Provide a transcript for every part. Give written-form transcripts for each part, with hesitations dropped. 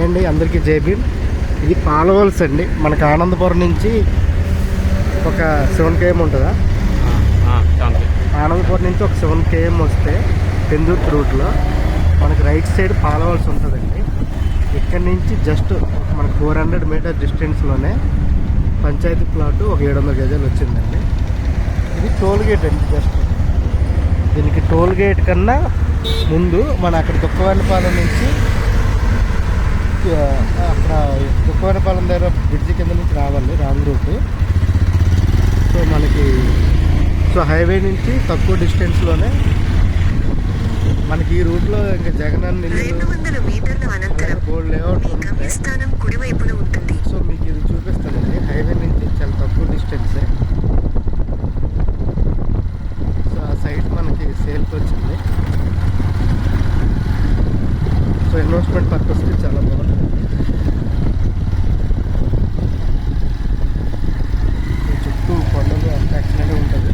Hi అండి, అందరికీ జై భీమ్. ఇది పాలవలస అండి. మనకు ఆనందపురం నుంచి ఒక 7 km ఉంటుందా? ఆనందపురం నుంచి ఒక 7 km వస్తే పెందుర్తి రూట్లో మనకు రైట్ సైడ్ పాలవలస ఉంటుందండి. ఇక్కడి నుంచి జస్ట్ మనకు 400 మీటర్ డిస్టెన్స్లోనే పంచాయతీ ప్లాటు ఒక 700 గజాలు వచ్చిందండి. ఇది టోల్ గేట్ అండి. జస్ట్ దీనికి టోల్ గేట్ కన్నా ముందు మన అక్కడ దుక్కవానిపాలెం నుంచి అక్కడ దుక్కవానిపాలెం దగ్గర బ్రిడ్జి కింద నుంచి రావాలి, రాంగ్ రూట్. సో హైవే నుంచి తక్కువ డిస్టెన్స్లోనే మనకి ఈ రూట్లో ఇంకా జగనన్న బోర్డు లేఅవుట్ ఉంటుంది. సో మీకు ఇది చూపిస్తానండి. హైవే నుంచి చాలా తక్కువ డిస్టెన్సే. సో ఆ సైట్ మనకి సేల్కి వచ్చింది. సో ఇన్వెస్ట్మెంట్ పర్పస్కి చాలా బాగుంటుంది. చుట్టూ కొండలు అంత ఎక్సలెంట్గా ఉంటుంది.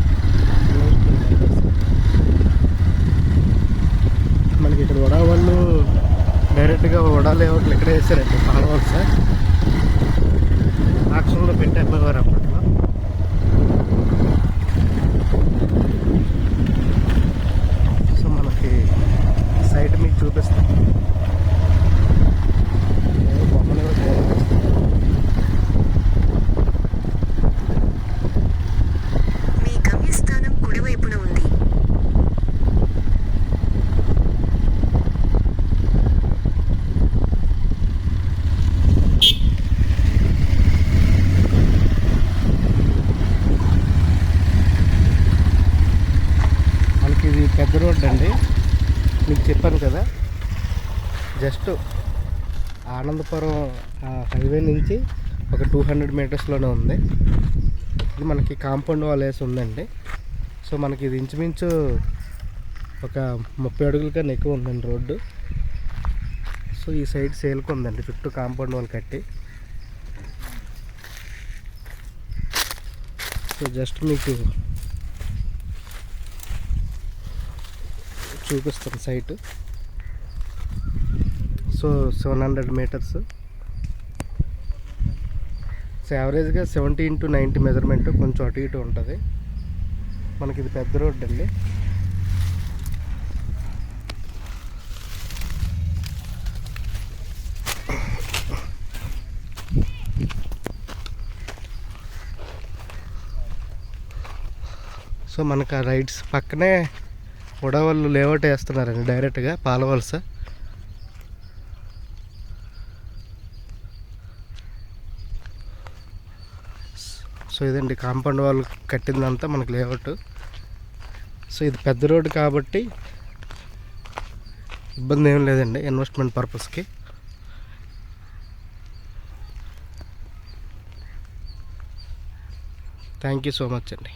మనకి ఇక్కడ వడా వాళ్ళు డైరెక్ట్గా వడా లేఅవుట్లు ఇక్కడే వేసారండి. పాలవలస ఆక్షన్లో పెట్టి అమ్మేవారు అప్పట్లో. సో మనకి సైట్ మీకు చూపిస్తాం. ఇది పెద్ద రోడ్ అండి, మీకు చెప్పాను కదా. జస్ట్ ఆనందపురం హైవే నుంచి ఒక 200 మీటర్స్లోనే ఉంది. ఇది మనకి కాంపౌండ్ వాల్ వేసి ఉందండి. సో మనకి ఇది ఇంచుమించు ఒక 30 అడుగుల కన్నా ఎక్కువ ఉందండి రోడ్డు. సో ఈ సైడ్ సేల్కి ఉందండి, చుట్టూ కాంపౌండ్ వాల్ కట్టి. సో జస్ట్ మీకు చూపిస్తాను సైట్. So 700 metres. సో యావరేజ్గా 70 into 90 మెజర్మెంట్, కొంచెం అటు ఇటు ఉంటుంది. మనకి ఇది పెద్ద రోడ్ అండి. సో మనకు ఆ రైట్స్ పక్కనే కూడా వాళ్ళు లేఅవుట్ వేస్తున్నారండి డైరెక్ట్గా పాలవలస. సో ఇదండి కాంపౌండ్ వాళ్ళు కట్టిందంతా మనకి లేఅవుట్. సో ఇది పెద్ద రోడ్డు కాబట్టి ఇబ్బంది ఏం లేదండి ఇన్వెస్ట్మెంట్ పర్పస్కి. థ్యాంక్ యూ సో మచ్ అండి.